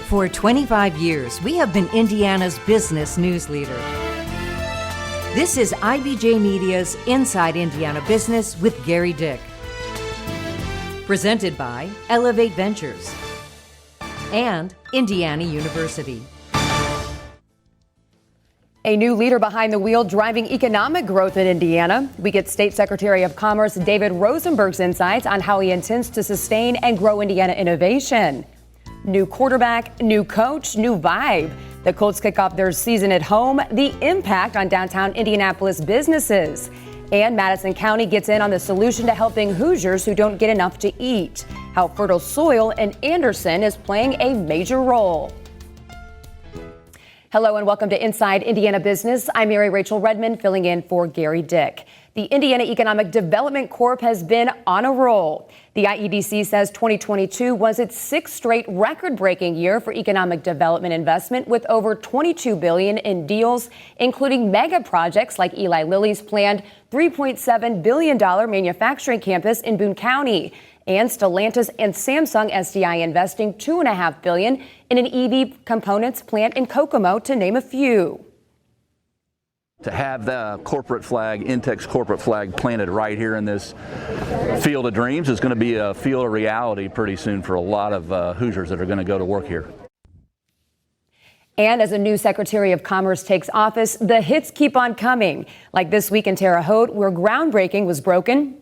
For 25 years, we have been Indiana's business news leader. This is IBJ Media's Inside Indiana Business with Gary Dick. Presented by Elevate Ventures and Indiana University. A new leader behind the wheel driving economic growth in Indiana. We get State Secretary of Commerce David Rosenburg's insights on how he intends to sustain and grow Indiana innovation. New quarterback, new coach, new vibe. The Colts kick off their season at home. The impact on downtown Indianapolis businesses. And Madison County gets in on the solution to helping Hoosiers who don't get enough to eat. How fertile soil in Anderson is playing a major role. Hello and welcome to Inside Indiana Business. I'm Mary Rachel Redmond, filling in for Gary Dick. The Indiana Economic Development Corp has been on a roll. The IEDC says 2022 was its sixth straight record-breaking year for economic development investment, with over $22 billion in deals, including mega projects like Eli Lilly's planned $3.7 billion manufacturing campus in Boone County, and Stellantis and Samsung SDI investing $2.5 billion in an EV components plant in Kokomo, to name a few. To have the corporate flag, Intex's corporate flag, planted right here in this field of dreams is going to be a field of reality pretty soon for a lot of Hoosiers that are going to go to work here. And as a new Secretary of Commerce takes office, the hits keep on coming. Like this week in Terre Haute, where groundbreaking was broken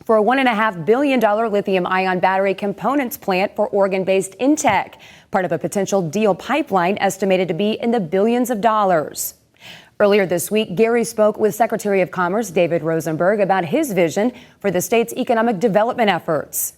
for a $1.5 billion lithium-ion battery components plant for Oregon-based Intech, part of a potential deal pipeline estimated to be in the billions of dollars. Earlier this week, Gary spoke with Secretary of Commerce David Rosenburg about his vision for the state's economic development efforts.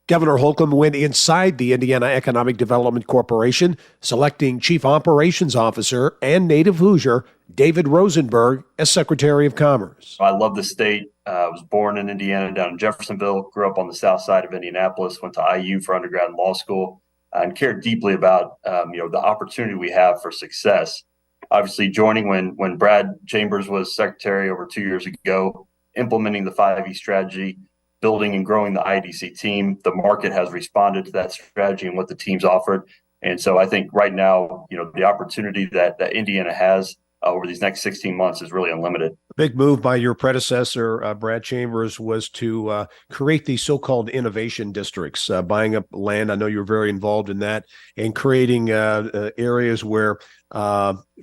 Governor Holcomb went inside the Indiana Economic Development Corporation, selecting Chief Operations Officer and native Hoosier David Rosenburg as Secretary of Commerce. I love the state. I was born in Indiana, down in Jeffersonville, grew up on the south side of Indianapolis, went to IU for undergrad and law school, and cared deeply about the opportunity we have for success. Obviously, joining when Brad Chambers was secretary over 2 years ago, implementing the 5E strategy, building and growing the IDC team, the market has responded to that strategy and what the team's offered. And so I think right now, the opportunity that Indiana has over these next 16 months is really unlimited. A big move by your predecessor, Brad Chambers, was to create these so-called innovation districts, buying up land. I know you're very involved in that, and creating areas where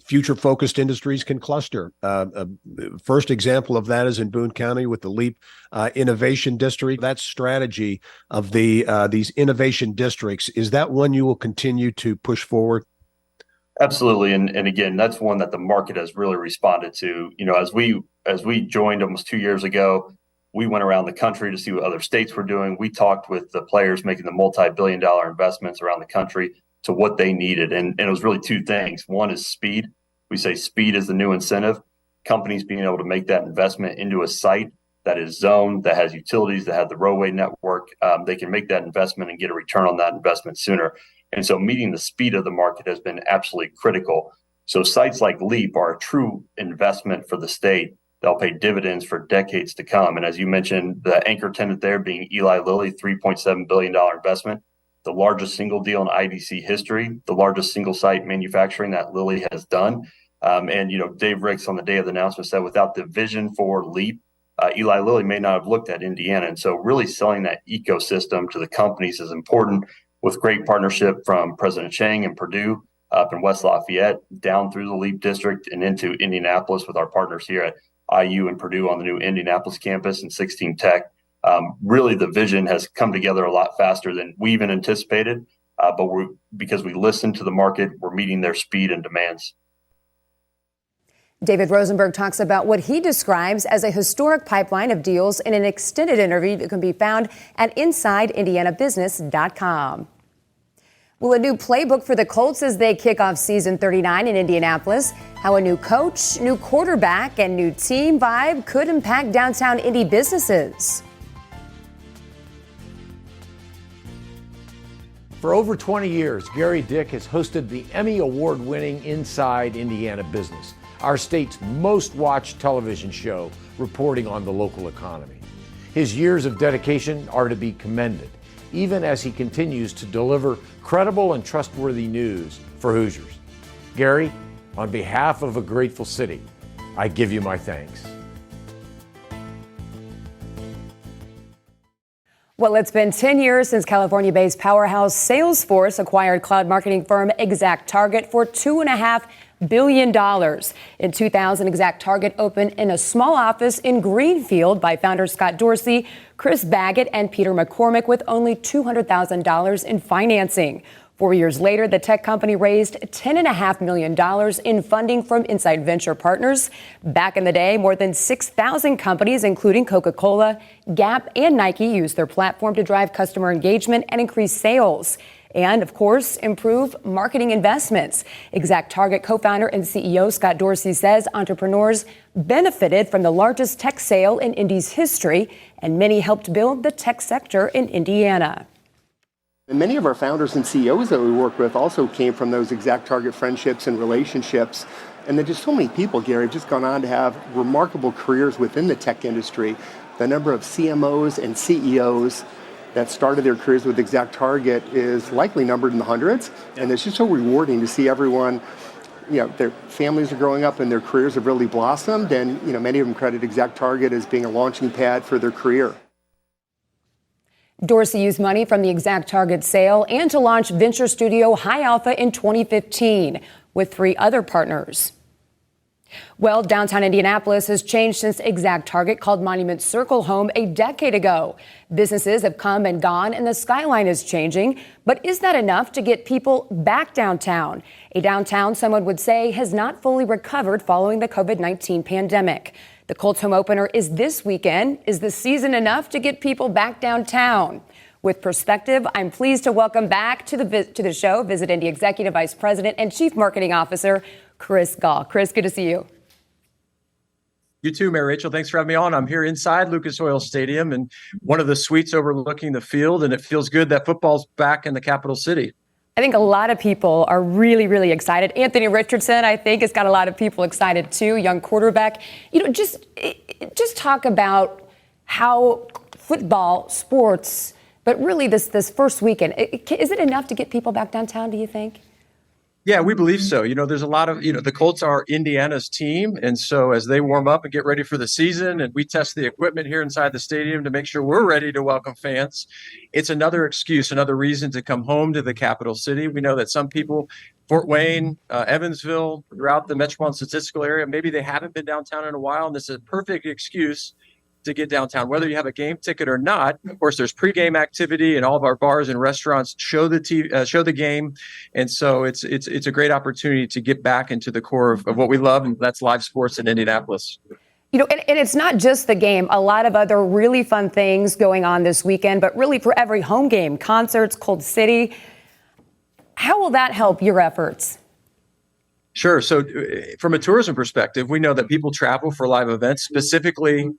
future-focused industries can cluster. First example of that is in Boone County with the LEAP Innovation District. That strategy of these innovation districts, is that one you will continue to push forward? Absolutely. And again, that's one that the market has really responded to. As we joined almost 2 years ago, we went around the country to see what other states were doing. We talked with the players making the multi-billion-dollar investments around the country to what they needed. And it was really two things. One is speed. We say speed is the new incentive. Companies being able to make that investment into a site that is zoned, that has utilities, that have the roadway network, they can make that investment and get a return on that investment sooner. And so meeting the speed of the market has been absolutely critical. So sites like LEAP are a true investment for the state. They'll pay dividends for decades to come. And as you mentioned, the anchor tenant there being Eli Lilly, $3.7 billion investment, the largest single deal in IDC history, the largest single site manufacturing that Lilly has done. Dave Ricks on the day of the announcement said without the vision for LEAP, Eli Lilly may not have looked at Indiana. And so really selling that ecosystem to the companies is important, with great partnership from President Chang and Purdue up in West Lafayette, down through the LEAP district and into Indianapolis with our partners here at IU and Purdue on the new Indianapolis campus and 16 Tech. Really, the vision has come together a lot faster than we even anticipated, but because we listened to the market, we're meeting their speed and demands. David Rosenburg talks about what he describes as a historic pipeline of deals in an extended interview that can be found at InsideIndianaBusiness.com. Well, a new playbook for the Colts as they kick off season 39 in Indianapolis. How a new coach, new quarterback, and new team vibe could impact downtown Indy businesses. For over 20 years, Gary Dick has hosted the Emmy Award-winning Inside Indiana Business, our state's most watched television show reporting on the local economy. His years of dedication are to be commended. even as he continues to deliver credible and trustworthy news for Hoosiers. Gary, on behalf of a grateful city, I give you my thanks. Well, it's been 10 years since California-based powerhouse Salesforce acquired cloud marketing firm ExactTarget for $2.5 billion. In 2000, ExactTarget opened in a small office in Greenfield by founders Scott Dorsey, Chris Baggett, and Peter McCormick with only $200,000 in financing. 4 years later, the tech company raised $10.5 million in funding from Insight Venture Partners. Back in the day, more than 6,000 companies, including Coca-Cola, Gap, and Nike, used their platform to drive customer engagement and increase sales. And, of course, improve marketing investments. ExactTarget co-founder and CEO Scott Dorsey says entrepreneurs benefited from the largest tech sale in Indy's history, and many helped build the tech sector in Indiana. And many of our founders and CEOs that we work with also came from those ExactTarget friendships and relationships. And then just so many people, Gary, have just gone on to have remarkable careers within the tech industry. The number of CMOs and CEOs that started their careers with ExactTarget is likely numbered in the hundreds. And it's just so rewarding to see everyone, their families are growing up and their careers have really blossomed. And, many of them credit ExactTarget as being a launching pad for their career. Dorsey used money from the ExactTarget sale and to launch venture studio High Alpha in 2015 with 3 other partners. Well, downtown Indianapolis has changed since ExactTarget called Monument Circle home a decade ago. Businesses have come and gone and the skyline is changing. But is that enough to get people back downtown? A downtown, someone would say, has not fully recovered following the COVID-19 pandemic. The Colts home opener is this weekend. Is the season enough to get people back downtown? With perspective, I'm pleased to welcome back to the show Visit Indy Executive Vice President and Chief Marketing Officer, Chris Gall. Chris, good to see you. You too, Mary Rachel. Thanks for having me on. I'm here inside Lucas Oil Stadium and one of the suites overlooking the field, and it feels good that football's back in the capital city. I think a lot of people are really, really excited. Anthony Richardson, I think, has got a lot of people excited too, young quarterback. Just talk about how football, sports, but really this first weekend, is it enough to get people back downtown, do you think? Yeah, we believe so. There's a lot of, the Colts are Indiana's team. And so as they warm up and get ready for the season and we test the equipment here inside the stadium to make sure we're ready to welcome fans, it's another excuse, another reason to come home to the capital city. We know that some people, Fort Wayne, Evansville, throughout the metropolitan statistical area, maybe they haven't been downtown in a while. And this is a perfect excuse to get downtown, whether you have a game ticket or not. Of course, there's pregame activity, and all of our bars and restaurants show the game, and so it's a great opportunity to get back into the core of what we love, and that's live sports in Indianapolis. And it's not just the game. A lot of other really fun things going on this weekend, but really for every home game, concerts, Cold City. How will that help your efforts? Sure. So from a tourism perspective, we know that people travel for live events, specifically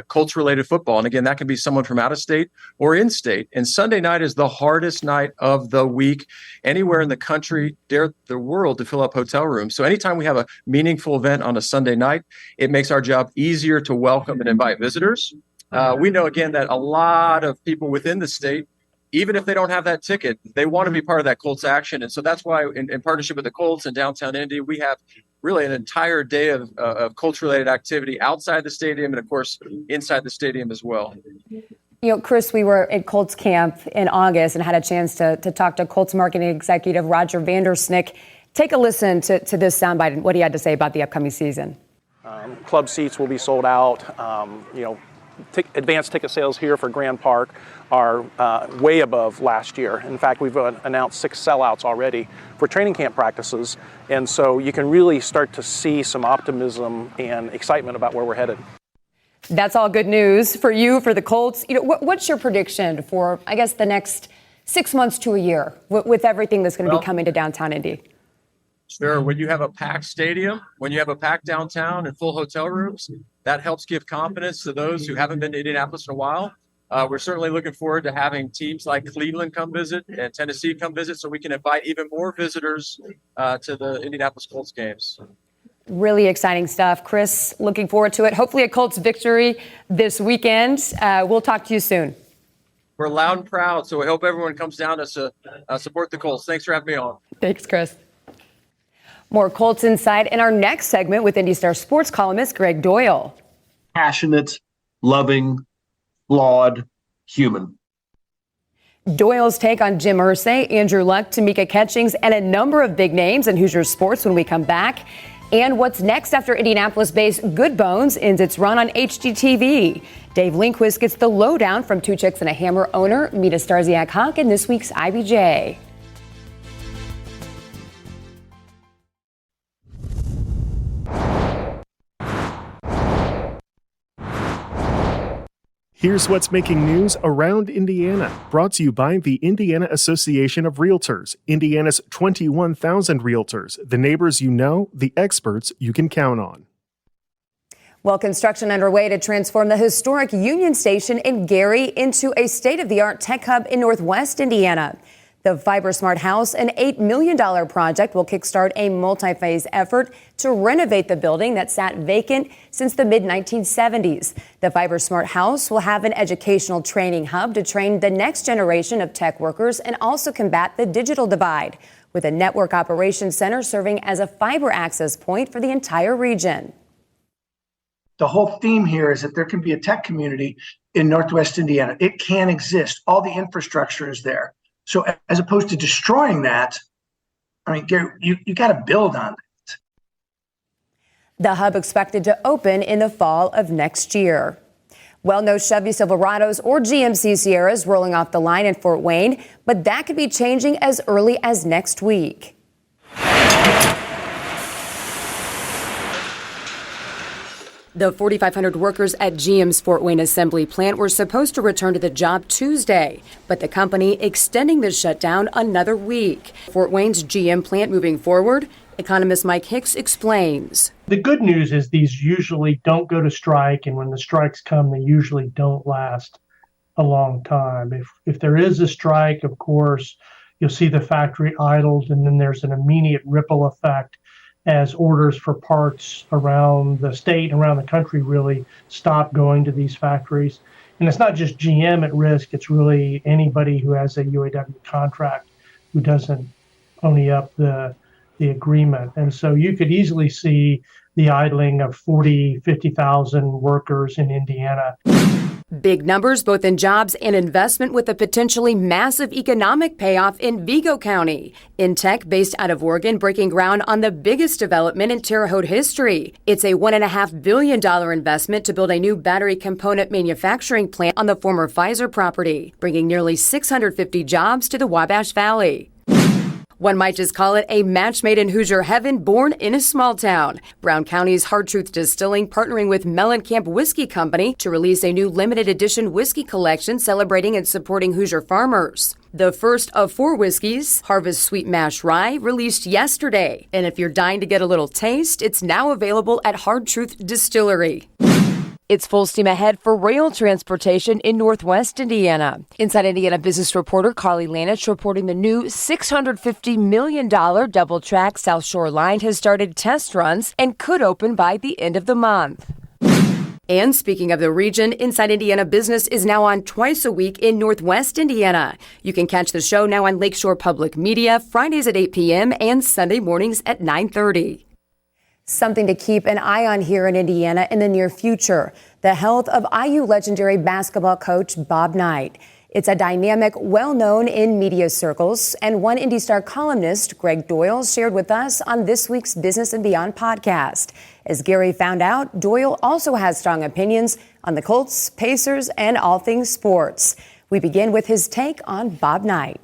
Colts-related football. And again, that can be someone from out of state or in state. And Sunday night is the hardest night of the week anywhere in the country, dare the world, to fill up hotel rooms. So anytime we have a meaningful event on a Sunday night, it makes our job easier to welcome and invite visitors. We know, again, that a lot of people within the state, even if they don't have that ticket, they want to be part of that Colts action. And so that's why in partnership with the Colts and downtown Indy, we have really an entire day of Colts-related activity outside the stadium and, of course, inside the stadium as well. Chris, we were at Colts camp in August and had a chance to talk to Colts marketing executive Roger Vandersnick. Take a listen to this soundbite and what he had to say about the upcoming season. Club seats will be sold out. Advanced ticket sales here for Grand Park are way above last year. In fact, we've announced 6 sellouts already for training camp practices. And so you can really start to see some optimism and excitement about where we're headed. That's all good news for you, for the Colts. What's your prediction for, I guess, the next 6 months to a year with everything that's going to be coming to downtown Indy? Sure. When you have a packed stadium, when you have a packed downtown and full hotel rooms, that helps give confidence to those who haven't been to Indianapolis in a while. We're certainly looking forward to having teams like Cleveland come visit and Tennessee come visit so we can invite even more visitors to the Indianapolis Colts games. Really exciting stuff. Chris, looking forward to it. Hopefully a Colts victory this weekend. We'll talk to you soon. We're loud and proud, so we hope everyone comes down to support the Colts. Thanks for having me on. Thanks, Chris. More Colts Insight in our next segment with Indy Star sports columnist Greg Doyle. Passionate, loving, flawed, human. Doyle's take on Jim Irsay, Andrew Luck, Tamika Catchings, and a number of big names in Hoosiers sports when we come back. And what's next after Indianapolis-based Good Bones ends its run on HGTV. Dave Lindquist gets the lowdown from Two Chicks and a Hammer owner Mita Starziak-Hawk in this week's IBJ. Here's what's making news around Indiana, brought to you by the Indiana Association of Realtors, Indiana's 21,000 realtors, the neighbors you know, the experts you can count on. Well, construction underway to transform the historic Union Station in Gary into a state-of-the-art tech hub in Northwest Indiana. The Fiber Smart House, an $8 million project, will kickstart a multi-phase effort to renovate the building that sat vacant since the mid-1970s. The Fiber Smart House will have an educational training hub to train the next generation of tech workers and also combat the digital divide, with a network operations center serving as a fiber access point for the entire region. The whole theme here is that there can be a tech community in Northwest Indiana. It can exist. All the infrastructure is there. So as opposed to destroying that, I mean, Gary, you got to build on it. The hub expected to open in the fall of next year. Well, no Chevy Silverados or GMC Sierras rolling off the line in Fort Wayne, but that could be changing as early as next week. The 4,500 workers at GM's Fort Wayne assembly plant were supposed to return to the job Tuesday, but the company extending the shutdown another week. Fort Wayne's GM plant moving forward, economist Mike Hicks explains. The good news is these usually don't go to strike, and when the strikes come, they usually don't last a long time. If there is a strike, of course, you'll see the factory idled, and then there's an immediate ripple effect as orders for parts around the state and around the country really stop going to these factories. And it's not just GM at risk, it's really anybody who has a UAW contract who doesn't pony up the agreement. And so you could easily see the idling of 40, 50,000 workers in Indiana. Big numbers both in jobs and investment, with a potentially massive economic payoff in Vigo County. Intech, based out of Oregon, breaking ground on the biggest development in Terre Haute history. It's a $1.5 billion investment to build a new battery component manufacturing plant on the former Pfizer property, bringing nearly 650 jobs to the Wabash Valley. One might just call it a match made in Hoosier heaven, born in a small town. Brown County's Hard Truth Distilling partnering with Mellencamp Whiskey Company to release a new limited edition whiskey collection celebrating and supporting Hoosier farmers. The first of 4 whiskeys, Harvest Sweet Mash Rye, released yesterday. And if you're dying to get a little taste, it's now available at Hard Truth Distillery. It's full steam ahead for rail transportation in Northwest Indiana. Inside Indiana business reporter Carly Lanich reporting the new $650 million double-track South Shore line has started test runs and could open by the end of the month. And speaking of the region, Inside Indiana Business is now on twice a week in Northwest Indiana. You can catch the show now on Lakeshore Public Media, Fridays at 8 p.m. and Sunday mornings at 9:30. Something to keep an eye on here in Indiana in the near future: the health of IU legendary basketball coach Bob Knight. It's a dynamic, well-known in media circles, and one Indy Star columnist, Greg Doyle, shared with us on this week's Business and Beyond podcast. As Gary found out, Doyle also has strong opinions on the Colts, Pacers, and all things sports. We begin with his take on Bob Knight.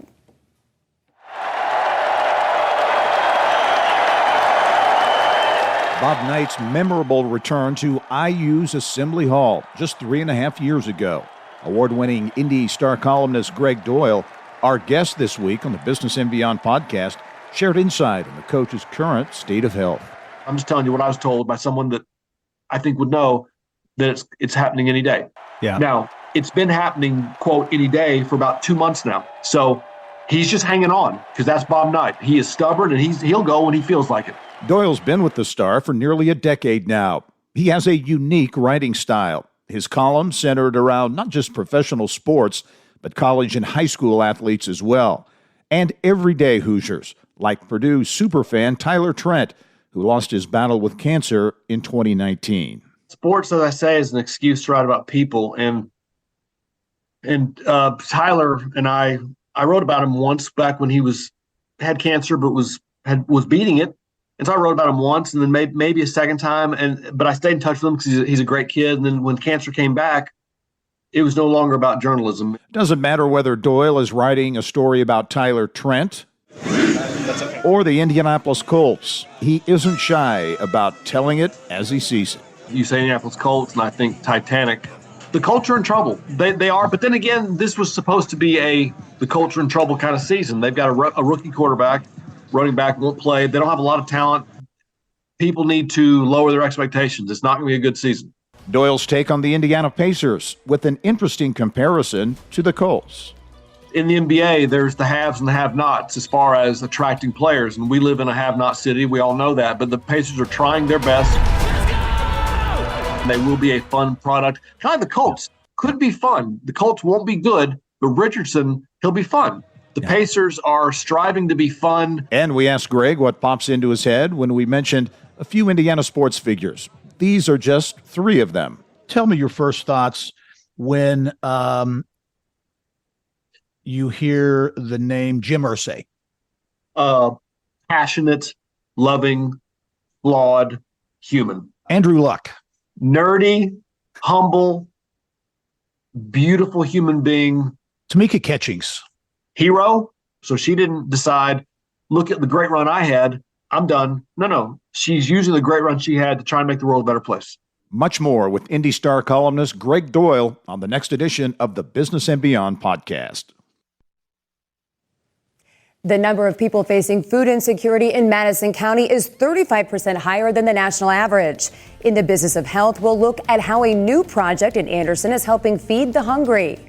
Bob Knight's memorable return to IU's Assembly Hall just 3.5 years ago. Award-winning Indy Star columnist Greg Doyle, our guest this week on the Business and Beyond podcast, shared insight on the coach's current state of health. I'm just telling you what I was told by someone that I think would know that it's happening any day. Yeah. Now, it's been happening, quote, any day for about 2 months now. So he's just hanging on because that's Bob Knight. He is stubborn and he'll go when he feels like it. Doyle's been with the Star for nearly a decade now. He has a unique writing style. His columns centered around not just professional sports, but college and high school athletes as well. And everyday Hoosiers, like Purdue superfan Tyler Trent, who lost his battle with cancer in 2019. Sports, as I say, is an excuse to write about people. And Tyler and I wrote about him once back when he had cancer, but was beating it. And so I wrote about him once, and then maybe a second time. But I stayed in touch with him because he's a great kid. And then when cancer came back, it was no longer about journalism. Doesn't matter whether Doyle is writing a story about Tyler Trent or the Indianapolis Colts. He isn't shy about telling it as he sees it. You say Indianapolis Colts, and I think Titanic. The Colts are in trouble. They are. But then again, this was supposed to be the Colts are in trouble kind of season. They've got a rookie quarterback. Running back won't play. They don't have a lot of talent. People need to lower their expectations. It's not going to be a good season. Doyle's take on the Indiana Pacers with an interesting comparison to the Colts. In the NBA, there's the haves and the have-nots as far as attracting players, and we live in a have-not city. We all know that, but the Pacers are trying their best. They will be a fun product. Kind of the Colts could be fun. The Colts won't be good, but Richardson, he'll be fun. The Pacers are striving to be fun. And we asked Greg what pops into his head when we mentioned a few Indiana sports figures. These are just three of them. Tell me your first thoughts when you hear the name Jim Irsay. Passionate, loving, flawed, human. Andrew Luck. Nerdy, humble, beautiful human being. Tamika Catchings. Hero. So she didn't decide, look at the great run I had, I'm done. No. She's using the great run she had to try and make the world a better place. Much more with Indy Star columnist Greg Doyle on the next edition of the Business and Beyond podcast. The number of people facing food insecurity in Madison County is 35% higher than the national average. In the Business of Health, we'll look at how a new project in Anderson is helping feed the hungry.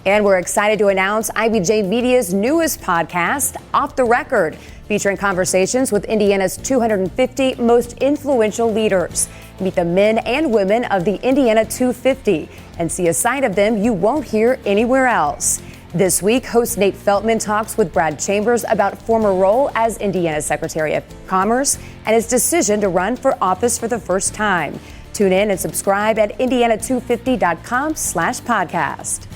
And we're excited to announce IBJ Media's newest podcast, Off the Record, featuring conversations with Indiana's 250 most influential leaders. Meet the men and women of the Indiana 250 and see a side of them you won't hear anywhere else. This week, host Nate Feltman talks with Brad Chambers about former role as Indiana's Secretary of Commerce and his decision to run for office for the first time. Tune in and subscribe at indiana250.com/podcast.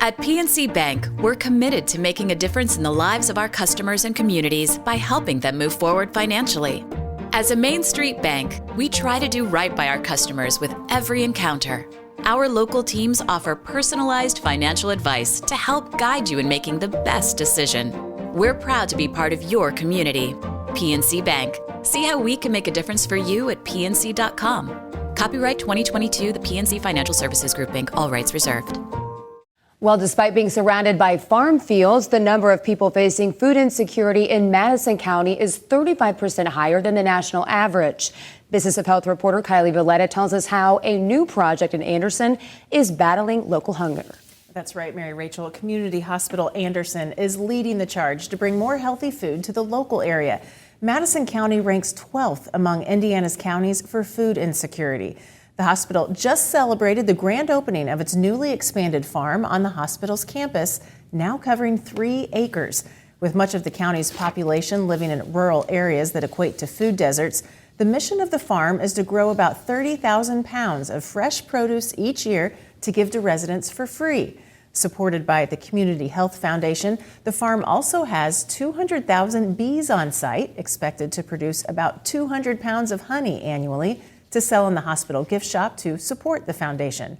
At PNC Bank, we're committed to making a difference in the lives of our customers and communities by helping them move forward financially. As a Main Street bank, we try to do right by our customers with every encounter. Our local teams offer personalized financial advice to help guide you in making the best decision. We're proud to be part of your community. PNC Bank. See how we can make a difference for you at pnc.com. Copyright 2022, the PNC Financial Services Group, Inc., all rights reserved. Well, despite being surrounded by farm fields, the number of people facing food insecurity in Madison County is 35% higher than the national average. Business of Health reporter Kylie Valletta tells us how a new project in Anderson is battling local hunger. That's right, Mary Rachel. Community Hospital Anderson is leading the charge to bring more healthy food to the local area. Madison County ranks 12th among Indiana's counties for food insecurity. The hospital just celebrated the grand opening of its newly expanded farm on the hospital's campus, now covering 3 acres. With much of the county's population living in rural areas that equate to food deserts, the mission of the farm is to grow about 30,000 pounds of fresh produce each year to give to residents for free. Supported by the Community Health Foundation, the farm also has 200,000 bees on site, expected to produce about 200 pounds of honey annually, to sell in the hospital gift shop to support the foundation.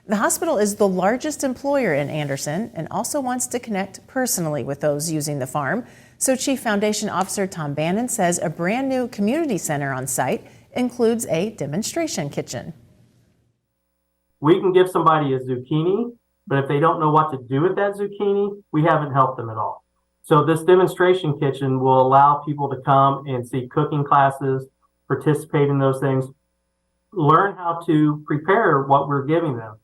The hospital is the largest employer in Anderson and also wants to connect personally with those using the farm. So Chief Foundation Officer Tom Bannon says a brand new community center on site includes a demonstration kitchen. We can give somebody a zucchini, but if they don't know what to do with that zucchini, we haven't helped them at all. So this demonstration kitchen will allow people to come and see cooking classes, participate in those things, learn how to prepare what we're giving them,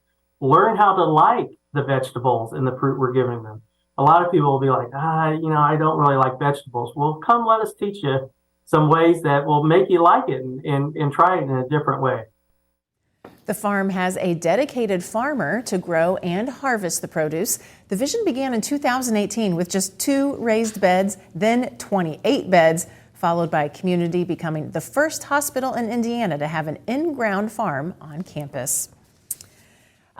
learn how to like the vegetables and the fruit we're giving them. A lot of people will be like, I don't really like vegetables. Well, come let us teach you some ways that will make you like it and try it in a different way. The farm has a dedicated farmer to grow and harvest the produce. The vision began in 2018 with just 2 raised beds, then 28 beds, followed by community becoming the first hospital in Indiana to have an in-ground farm on campus.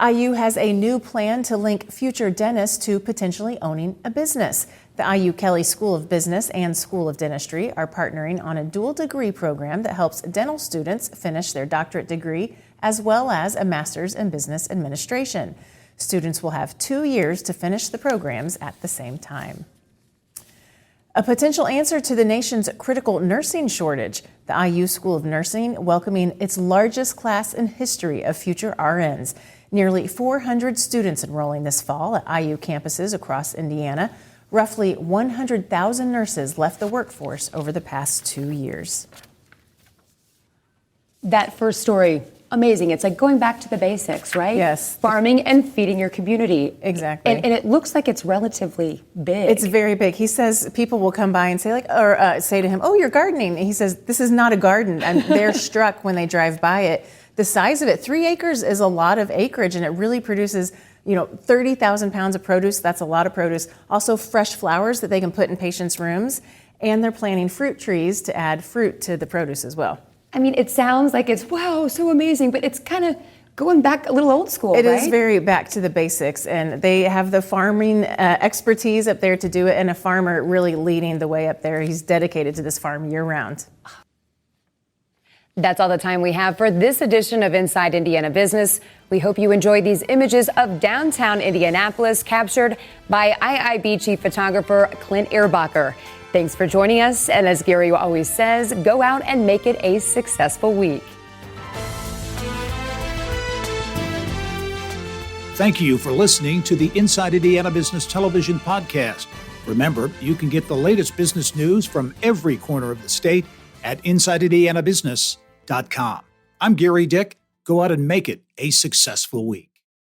IU has a new plan to link future dentists to potentially owning a business. The IU Kelley School of Business and School of Dentistry are partnering on a dual degree program that helps dental students finish their doctorate degree as well as a master's in business administration. Students will have 2 years to finish the programs at the same time. A potential answer to the nation's critical nursing shortage, the IU School of Nursing welcoming its largest class in history of future RNs. Nearly 400 students enrolling this fall at IU campuses across Indiana. Roughly 100,000 nurses left the workforce over the past 2 years. That first story, amazing. It's like going back to the basics, right? Yes. Farming and feeding your community. Exactly. And it looks like it's relatively big. It's very big. He says people will come by and say say to him, "Oh, you're gardening." And he says, "This is not a garden." And they're struck when they drive by it. The size of it, 3 acres is a lot of acreage, and it really produces 30,000 pounds of produce. That's a lot of produce. Also fresh flowers that they can put in patients' rooms. And they're planting fruit trees to add fruit to the produce as well. I mean, it sounds like it's, wow, so amazing, but it's kind of going back a little old school, It right? is very back to the basics, and they have the farming expertise up there to do it, and a farmer really leading the way up there. He's dedicated to this farm year-round. That's all the time we have for this edition of Inside Indiana Business. We hope you enjoyed these images of downtown Indianapolis captured by IIB chief photographer Clint Ehrbacher. Thanks for joining us. And as Gary always says, go out and make it a successful week. Thank you for listening to the Inside Indiana Business Television podcast. Remember, you can get the latest business news from every corner of the state at InsideIndianaBusiness.com. I'm Gary Dick. Go out and make it a successful week.